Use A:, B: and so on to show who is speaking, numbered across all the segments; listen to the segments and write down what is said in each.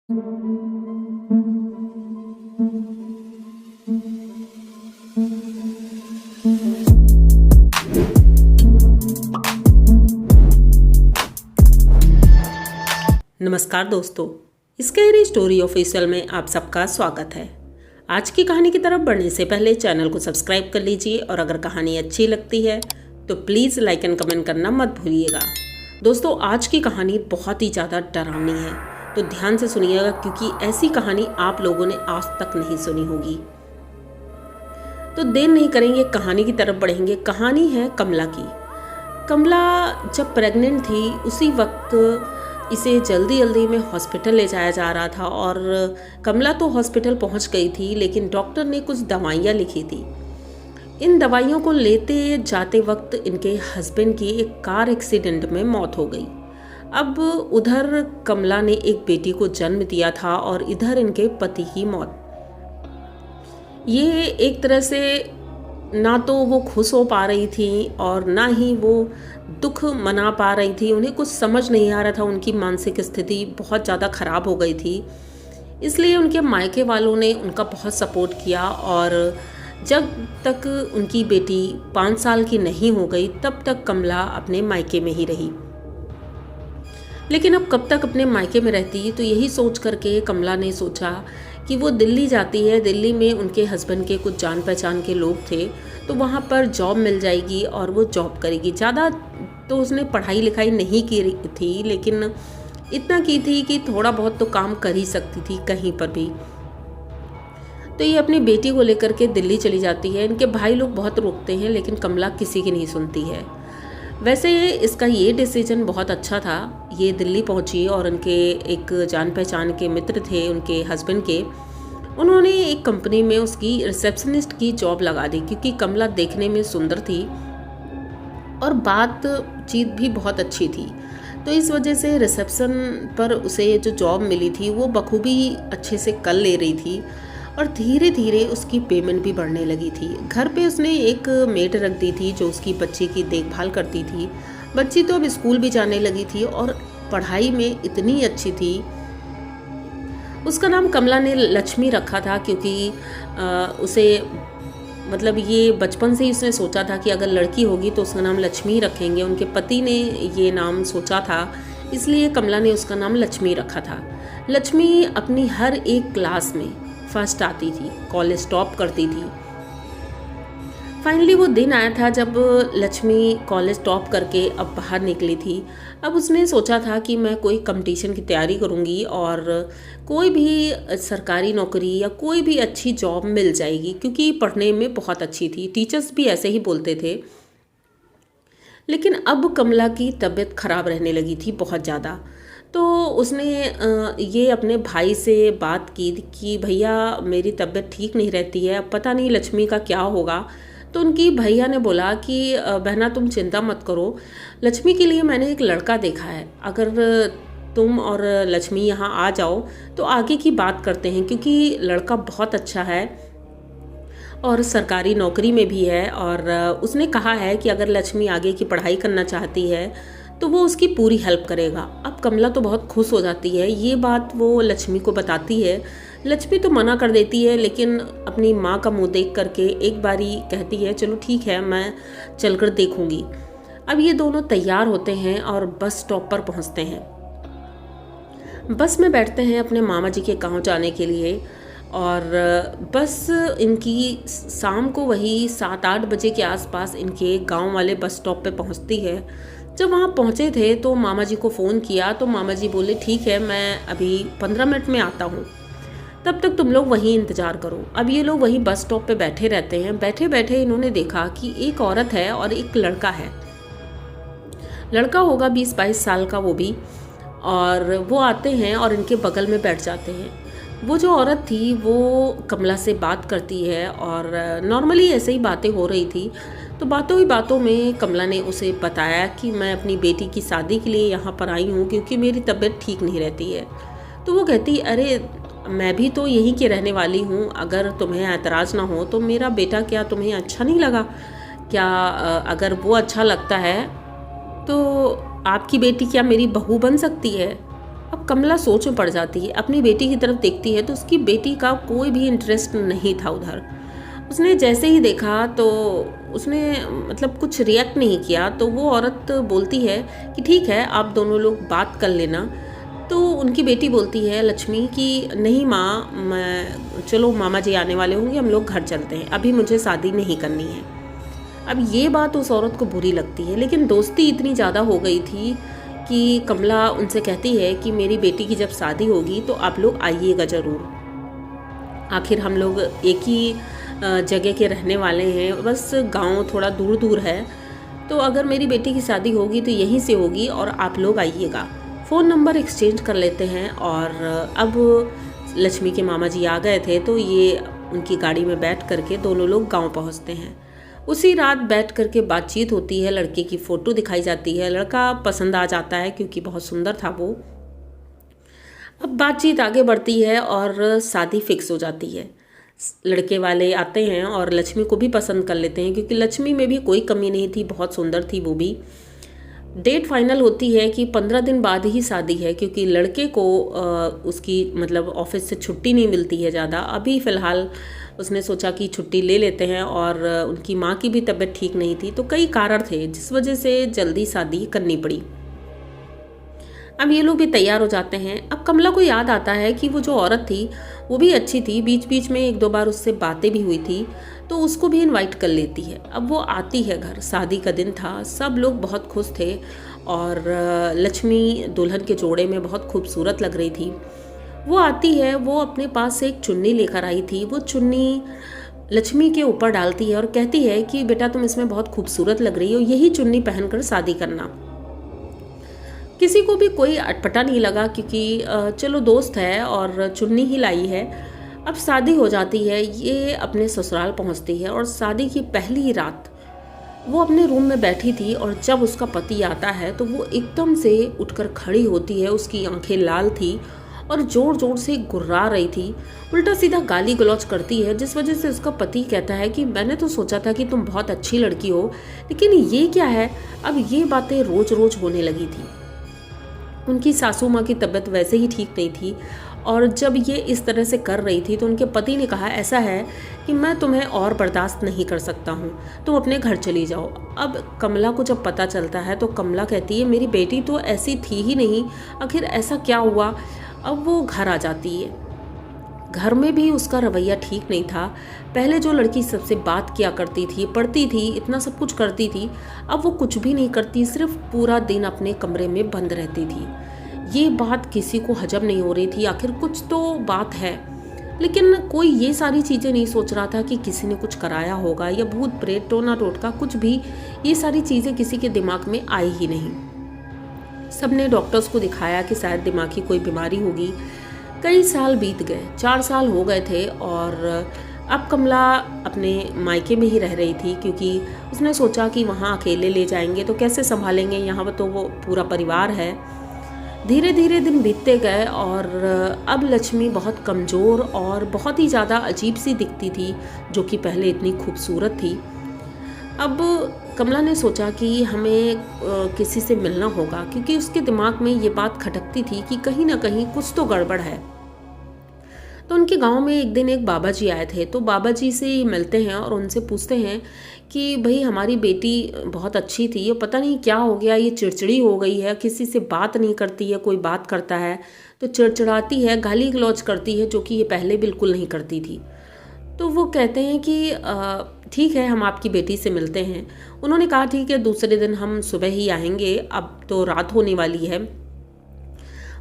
A: नमस्कार दोस्तों, scary story official में आप सबका स्वागत है। आज की कहानी की तरफ बढ़ने से पहले चैनल को सब्सक्राइब कर लीजिए और अगर कहानी अच्छी लगती है तो प्लीज़ लाइक एंड कमेंट करना मत भूलिएगा। दोस्तों, आज की कहानी बहुत ही ज़्यादा डरावनी है, तो ध्यान से सुनिएगा क्योंकि ऐसी कहानी आप लोगों ने आज तक नहीं सुनी होगी। तो देर नहीं करेंगे, कहानी की तरफ बढ़ेंगे। कहानी है कमला की। कमला जब प्रेग्नेंट थी उसी वक्त इसे जल्दी जल्दी में हॉस्पिटल ले जाया जा रहा था और कमला तो हॉस्पिटल पहुंच गई थी, लेकिन डॉक्टर ने कुछ दवाइयाँ लिखी थी। इन दवाइयों को लेते जाते वक्त इनके हस्बैंड की एक कार एक्सीडेंट में मौत हो गई। अब उधर कमला ने एक बेटी को जन्म दिया था और इधर इनके पति की मौत। ये एक तरह से ना तो वो खुश हो पा रही थी और ना ही वो दुख मना पा रही थी। उन्हें कुछ समझ नहीं आ रहा था, उनकी मानसिक स्थिति बहुत ज़्यादा ख़राब हो गई थी। इसलिए उनके मायके वालों ने उनका बहुत सपोर्ट किया और जब तक उनकी बेटी 5 साल की नहीं हो गई तब तक कमला अपने मायके में ही रही। लेकिन अब कब तक अपने मायके में रहती, तो यही सोच करके कमला ने सोचा कि वो दिल्ली जाती है। दिल्ली में उनके हस्बैंड के कुछ जान पहचान के लोग थे, तो वहाँ पर जॉब मिल जाएगी और वो जॉब करेगी। ज़्यादा तो उसने पढ़ाई लिखाई नहीं की थी, लेकिन इतना की थी कि थोड़ा बहुत तो काम कर ही सकती थी कहीं पर भी। तो ये अपनी बेटी को लेकर के दिल्ली चली जाती है। इनके भाई लोग बहुत रोकते हैं, लेकिन कमला किसी की नहीं सुनती है। वैसे इसका ये डिसीजन बहुत अच्छा था। ये दिल्ली पहुंची और उनके एक जान पहचान के मित्र थे उनके हस्बैंड के, उन्होंने एक कंपनी में उसकी रिसेप्शनिस्ट की जॉब लगा दी क्योंकि कमला देखने में सुंदर थी और बातचीत भी बहुत अच्छी थी। तो इस वजह से रिसेप्शन पर उसे जो जॉब मिली थी वो बखूबी अच्छे से कर ले रही थी और धीरे धीरे उसकी पेमेंट भी बढ़ने लगी थी। घर पे उसने एक मेड रख दी थी जो उसकी बच्ची की देखभाल करती थी। बच्ची तो अब स्कूल भी जाने लगी थी और पढ़ाई में इतनी अच्छी थी। उसका नाम कमला ने लक्ष्मी रखा था क्योंकि उसे मतलब ये बचपन से ही उसने सोचा था कि अगर लड़की होगी तो उसका नाम लक्ष्मी रखेंगे। उनके पति ने ये नाम सोचा था, इसलिए कमला ने उसका नाम लक्ष्मी रखा था। लक्ष्मी अपनी हर एक क्लास में फर्स्ट आती थी, कॉलेज टॉप करती थी। फाइनली वो दिन आया था जब लक्ष्मी कॉलेज टॉप करके अब बाहर निकली थी। अब उसने सोचा था कि मैं कोई कंपटीशन की तैयारी करूंगी और कोई भी सरकारी नौकरी या कोई भी अच्छी जॉब मिल जाएगी, क्योंकि पढ़ने में बहुत अच्छी थी। टीचर्स भी ऐसे ही बोलते थे। लेकिन अब कमला की तबीयत खराब रहने लगी थी बहुत ज़्यादा। तो उसने ये अपने भाई से बात की कि भैया मेरी तबीयत ठीक नहीं रहती है, अब पता नहीं लक्ष्मी का क्या होगा। तो उनकी भैया ने बोला कि बहना तुम चिंता मत करो, लक्ष्मी के लिए मैंने एक लड़का देखा है। अगर तुम और लक्ष्मी यहाँ आ जाओ तो आगे की बात करते हैं, क्योंकि लड़का बहुत अच्छा है और सरकारी नौकरी में भी है। और उसने कहा है कि अगर लक्ष्मी आगे की पढ़ाई करना चाहती है तो वो उसकी पूरी हेल्प करेगा। अब कमला तो बहुत खुश हो जाती है, ये बात वो लक्ष्मी को बताती है। लक्ष्मी तो मना कर देती है, लेकिन अपनी माँ का मुंह देख करके एक बारी कहती है चलो ठीक है, मैं चलकर देखूंगी। अब ये दोनों तैयार होते हैं और बस स्टॉप पर पहुँचते हैं। बस में बैठते हैं अपने मामा जी के गाँव जाने के लिए और बस इनकी शाम को वही 7-8 बजे के आसपास इनके गाँव वाले बस स्टॉप पे पहुँचती है। जब वहाँ पहुँचे थे तो मामा जी को फ़ोन किया तो मामा जी बोले ठीक है, मैं अभी 15 मिनट में आता हूँ, तब तक तुम लोग वहीं इंतज़ार करो। अब ये लोग वहीं बस स्टॉप पे बैठे रहते हैं। बैठे बैठे इन्होंने देखा कि एक औरत है और एक लड़का है। लड़का होगा 20-22 साल का वो भी, और वो आते हैं और इनके बगल में बैठ जाते हैं। वो जो औरत थी वो कमला से बात करती है और नॉर्मली ऐसे ही बातें हो रही थी। तो बातों ही बातों में कमला ने उसे बताया कि मैं अपनी बेटी की शादी के लिए यहाँ पर आई हूँ क्योंकि मेरी तबीयत ठीक नहीं रहती है। तो वो कहती अरे मैं भी तो यहीं की रहने वाली हूँ, अगर तुम्हें ऐतराज़ ना हो तो मेरा बेटा क्या तुम्हें अच्छा नहीं लगा क्या? अगर वो अच्छा लगता है तो आपकी बेटी क्या मेरी बहू बन सकती है? अब कमला सोच में पड़ जाती है, अपनी बेटी की तरफ देखती है तो उसकी बेटी का कोई भी इंटरेस्ट नहीं था उधर। उसने जैसे ही देखा तो उसने मतलब कुछ रिएक्ट नहीं किया। तो वो औरत बोलती है कि ठीक है, आप दोनों लोग बात कर लेना। तो उनकी बेटी बोलती है लक्ष्मी कि नहीं माँ, मैं चलो मामा जी आने वाले होंगे, हम लोग घर चलते हैं, अभी मुझे शादी नहीं करनी है। अब ये बात उस औरत को बुरी लगती है, लेकिन दोस्ती इतनी ज़्यादा हो गई थी कि कमला उनसे कहती है कि मेरी बेटी की जब शादी होगी तो आप लोग आइएगा ज़रूर। आखिर हम लोग एक ही जगह के रहने वाले हैं, बस गांव थोड़ा दूर दूर है, तो अगर मेरी बेटी की शादी होगी तो यहीं से होगी और आप लोग आइएगा। फ़ोन नंबर एक्सचेंज कर लेते हैं। और अब लक्ष्मी के मामा जी आ गए थे तो ये उनकी गाड़ी में बैठ करके दोनों लोग गांव पहुंचते हैं। उसी रात बैठ करके बातचीत होती है, लड़के की फ़ोटो दिखाई जाती है, लड़का पसंद आ जाता है क्योंकि बहुत सुंदर था वो। अब बातचीत आगे बढ़ती है और शादी फिक्स हो जाती है। लड़के वाले आते हैं और लक्ष्मी को भी पसंद कर लेते हैं क्योंकि लक्ष्मी में भी कोई कमी नहीं थी, बहुत सुंदर थी वो भी। डेट फाइनल होती है कि 15 दिन बाद ही शादी है क्योंकि लड़के को उसकी मतलब ऑफिस से छुट्टी नहीं मिलती है ज़्यादा। अभी फ़िलहाल उसने सोचा कि छुट्टी ले लेते हैं, और उनकी माँ की भी तबीयत ठीक नहीं थी, तो कई कारण थे जिस वजह से जल्दी शादी करनी पड़ी। अब ये लोग भी तैयार हो जाते हैं। अब कमला को याद आता है कि वो जो औरत थी वो भी अच्छी थी, बीच बीच में 1-2 बार उससे बातें भी हुई थी, तो उसको भी इनवाइट कर लेती है। अब वो आती है घर, शादी का दिन था, सब लोग बहुत खुश थे और लक्ष्मी दुल्हन के जोड़े में बहुत खूबसूरत लग रही थी। वो आती है, वो अपने पास से एक चुन्नी लेकर आई थी, वो चुन्नी लक्ष्मी के ऊपर डालती है और कहती है कि बेटा तुम इसमें बहुत खूबसूरत लग रही हो, यही चुन्नी पहनकर शादी करना। किसी को भी कोई अटपटा नहीं लगा क्योंकि चलो दोस्त है और चुन्नी ही लाई है। अब शादी हो जाती है, ये अपने ससुराल पहुंचती है और शादी की पहली रात वो अपने रूम में बैठी थी और जब उसका पति आता है तो वो एकदम से उठकर खड़ी होती है। उसकी आंखें लाल थी और जोर जोर से गुर्रा रही थी, उल्टा सीधा गाली गलौज करती है, जिस वजह से उसका पति कहता है कि मैंने तो सोचा था कि तुम बहुत अच्छी लड़की हो, लेकिन ये क्या है। अब ये बातें रोज रोज होने लगी थी। उनकी सासू माँ की तबीयत वैसे ही ठीक नहीं थी और जब ये इस तरह से कर रही थी तो उनके पति ने कहा ऐसा है कि मैं तुम्हें और बर्दाश्त नहीं कर सकता हूँ, तुम अपने घर चली जाओ। अब कमला को जब पता चलता है तो कमला कहती है मेरी बेटी तो ऐसी थी ही नहीं, आखिर ऐसा क्या हुआ। अब वो घर आ जाती है। घर में भी उसका रवैया ठीक नहीं था। पहले जो लड़की सबसे बात किया करती थी, पढ़ती थी, इतना सब कुछ करती थी, अब वो कुछ भी नहीं करती, सिर्फ पूरा दिन अपने कमरे में बंद रहती थी। ये बात किसी को हजम नहीं हो रही थी, आखिर कुछ तो बात है, लेकिन कोई ये सारी चीज़ें नहीं सोच रहा था कि किसी ने कुछ कराया होगा या भूत प्रेत टोना टोटका कुछ भी। ये सारी चीज़ें किसी के दिमाग में आई ही नहीं। सबने डॉक्टर्स को दिखाया कि शायद दिमाग की कोई बीमारी होगी। कई साल बीत गए, 4 साल हो गए थे और अब कमला अपने मायके में ही रह रही थी क्योंकि उसने सोचा कि वहाँ अकेले ले जाएंगे तो कैसे संभालेंगे, यहाँ तो वो पूरा परिवार है। धीरे धीरे दिन बीतते गए और अब लक्ष्मी बहुत कमज़ोर और बहुत ही ज़्यादा अजीब सी दिखती थी, जो कि पहले इतनी खूबसूरत थी। अब कमला ने सोचा कि हमें किसी से मिलना होगा क्योंकि उसके दिमाग में ये बात खटकती थी कि कहीं ना कहीं कुछ तो गड़बड़ है। तो उनके गांव में एक दिन एक बाबा जी आए थे, तो बाबा जी से मिलते हैं और उनसे पूछते हैं कि भाई हमारी बेटी बहुत अच्छी थी, ये पता नहीं क्या हो गया, ये चिड़चिड़ी हो गई है, किसी से बात नहीं करती है, कोई बात करता है तो चिड़चिड़ाती है, गाली गलौज करती है, जो कि ये पहले बिल्कुल नहीं करती थी। तो वो कहते हैं कि ठीक है हम आपकी बेटी से मिलते हैं। उन्होंने कहा ठीक है, दूसरे दिन हम सुबह ही आएंगे, अब तो रात होने वाली है।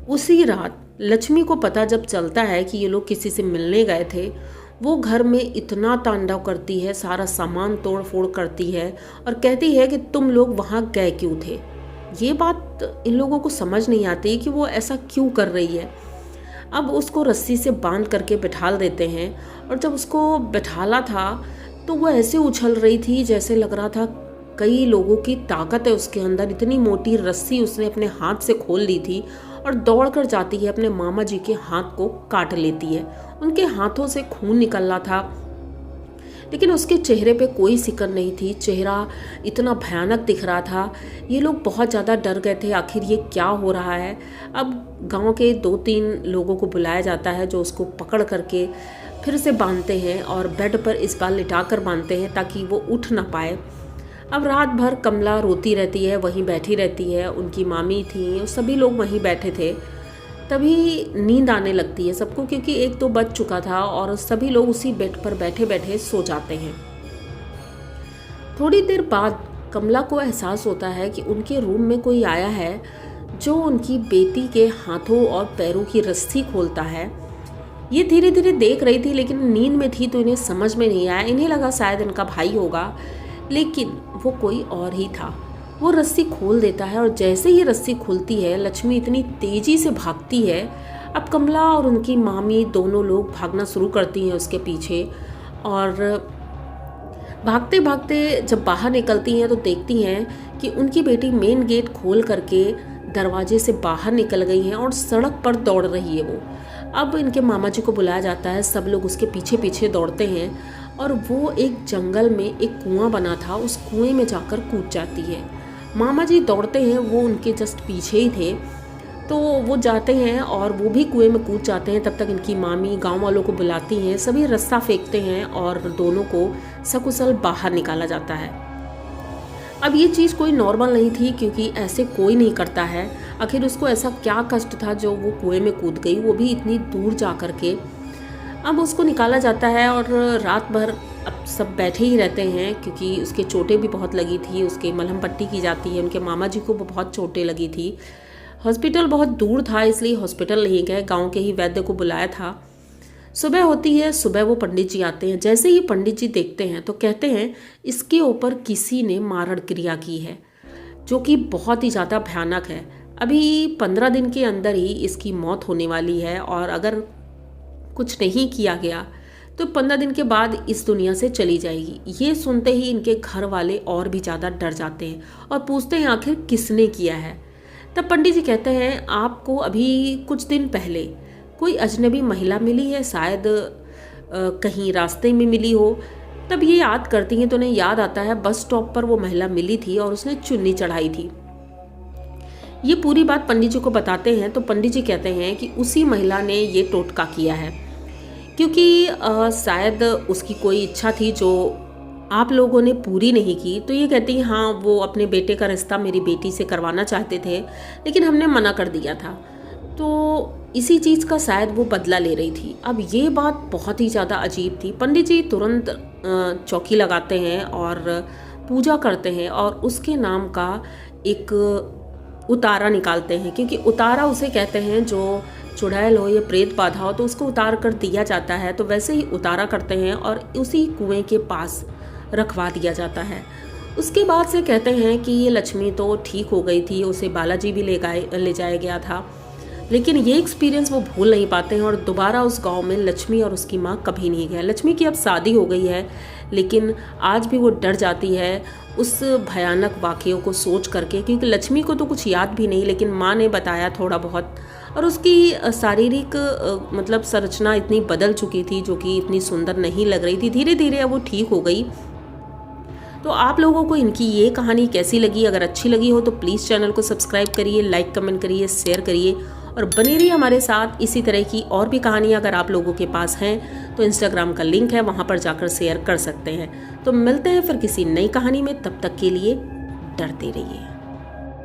A: उसी रात लक्ष्मी को पता जब चलता है कि ये लोग किसी से मिलने गए थे, वो घर में इतना तांडव करती है, सारा सामान तोड़ फोड़ करती है और कहती है कि तुम लोग वहाँ गए क्यों थे। ये बात इन लोगों को समझ नहीं आती कि वो ऐसा क्यों कर रही है। अब उसको रस्सी से बांध करके बिठाल देते हैं और जब उसको बिठाला था तो वो ऐसे उछल रही थी जैसे लग रहा था कई लोगों की ताकत है उसके अंदर। इतनी मोटी रस्सी उसने अपने हाथ से खोल ली थी और दौड़ कर जाती है अपने मामा जी के हाथ को काट लेती है। उनके हाथों से खून निकल रहा था, लेकिन उसके चेहरे पे कोई सिकन नहीं थी, चेहरा इतना भयानक दिख रहा था। ये लोग बहुत ज़्यादा डर गए थे, आखिर ये क्या हो रहा है। अब गांव के 2-3 लोगों को बुलाया जाता है जो उसको पकड़ करके फिर से बांधते हैं और बेड पर इस बार लिटा कर बांधते हैं ताकि वो उठ ना पाए। अब रात भर कमला रोती रहती है, वहीं बैठी रहती है। उनकी मामी थी, सभी लोग वहीं बैठे थे। तभी नींद आने लगती है सबको, क्योंकि 1-2 बज चुका था और सभी लोग उसी बेड पर बैठे बैठे सो जाते हैं। थोड़ी देर बाद कमला को एहसास होता है कि उनके रूम में कोई आया है जो उनकी बेटी के हाथों और पैरों की रस्सी खोलता है। ये धीरे धीरे देख रही थी, लेकिन नींद में थी तो इन्हें समझ में नहीं आया। इन्हें लगा शायद इनका भाई होगा, लेकिन वो कोई और ही था। वो रस्सी खोल देता है और जैसे ही रस्सी खुलती है, लक्ष्मी इतनी तेजी से भागती है। अब कमला और उनकी मामी दोनों लोग भागना शुरू करती हैं उसके पीछे, और भागते भागते जब बाहर निकलती हैं तो देखती हैं कि उनकी बेटी मेन गेट खोल करके दरवाजे से बाहर निकल गई हैं और सड़क पर दौड़ रही है वो। अब इनके मामा जी को बुलाया जाता है, सब लोग उसके पीछे पीछे दौड़ते हैं और वो एक जंगल में एक कुआं बना था, उस कुएं में जाकर कूद जाती है। मामा जी दौड़ते हैं, वो उनके जस्ट पीछे ही थे, तो वो जाते हैं और वो भी कुएं में कूद जाते हैं। तब तक इनकी मामी गांव वालों को बुलाती हैं, सभी रस्सा फेंकते हैं और दोनों को सकुशल बाहर निकाला जाता है। अब ये चीज़ कोई नॉर्मल नहीं थी, क्योंकि ऐसे कोई नहीं करता है। आखिर उसको ऐसा क्या कष्ट था जो वो कुएं में कूद गई, वो भी इतनी दूर जा कर के। अब उसको निकाला जाता है और रात भर अब सब बैठे ही रहते हैं, क्योंकि उसके चोटें भी बहुत लगी थी। उसके मलहम पट्टी की जाती है। उनके मामा जी को बहुत चोटें लगी थी। हॉस्पिटल बहुत दूर था, इसलिए हॉस्पिटल नहीं गए, गांव के ही वैद्य को बुलाया था। सुबह होती है, सुबह वो पंडित जी आते हैं। जैसे ही पंडित जी देखते हैं तो कहते हैं इसके ऊपर किसी ने मारण क्रिया की है, जो कि बहुत ही ज़्यादा भयानक है। अभी 15 दिन के अंदर ही इसकी मौत होने वाली है, और अगर कुछ नहीं किया गया तो 15 दिन के बाद इस दुनिया से चली जाएगी। ये सुनते ही इनके घर वाले और भी ज़्यादा डर जाते हैं और पूछते हैं आखिर किसने किया है। तब पंडित जी कहते हैं आपको अभी कुछ दिन पहले कोई अजनबी महिला मिली है, शायद कहीं रास्ते में मिली हो। तब ये याद करती हैं तो उन्हें याद आता है बस स्टॉप पर वो महिला मिली थी और उसने चुन्नी चढ़ाई थी। ये पूरी बात पंडित जी को बताते हैं तो पंडित जी कहते हैं कि उसी महिला ने ये टोटका किया है, क्योंकि शायद उसकी कोई इच्छा थी जो आप लोगों ने पूरी नहीं की। तो ये कहती है हाँ, वो अपने बेटे का रिश्ता मेरी बेटी से करवाना चाहते थे, लेकिन हमने मना कर दिया था, तो इसी चीज़ का शायद वो बदला ले रही थी। अब ये बात बहुत ही ज़्यादा अजीब थी। पंडित जी तुरंत चौकी लगाते हैं और पूजा करते हैं और उसके नाम का एक उतारा निकालते हैं, क्योंकि उतारा उसे कहते हैं जो चुड़ैल हो या प्रेत बाधा हो तो उसको उतार कर दिया जाता है। तो वैसे ही उतारा करते हैं और उसी कुएं के पास रखवा दिया जाता है। उसके बाद से कहते हैं कि ये लक्ष्मी तो ठीक हो गई थी, उसे बालाजी भी ले जाया गया था, लेकिन ये एक्सपीरियंस वो भूल नहीं पाते हैं और दोबारा उस गांव में लक्ष्मी और उसकी माँ कभी नहीं गए। लक्ष्मी की अब शादी हो गई है, लेकिन आज भी वो डर जाती है उस भयानक वाक़यों को सोच करके, क्योंकि लक्ष्मी को तो कुछ याद भी नहीं, लेकिन माँ ने बताया थोड़ा बहुत, और उसकी शारीरिक मतलब संरचना इतनी बदल चुकी थी जो कि इतनी सुंदर नहीं लग रही थी। धीरे धीरे अब वो ठीक हो गई। तो आप लोगों को इनकी ये कहानी कैसी लगी? अगर अच्छी लगी हो तो प्लीज़ चैनल को सब्सक्राइब करिए, लाइक कमेंट करिए, शेयर करिए और बने रहिए हमारे साथ। इसी तरह की और भी कहानियाँ अगर आप लोगों के पास हैं तो इंस्टाग्राम का लिंक है, वहाँ पर जाकर शेयर कर सकते हैं। तो मिलते हैं फिर किसी नई कहानी में, तब तक के लिए डरते रहिए।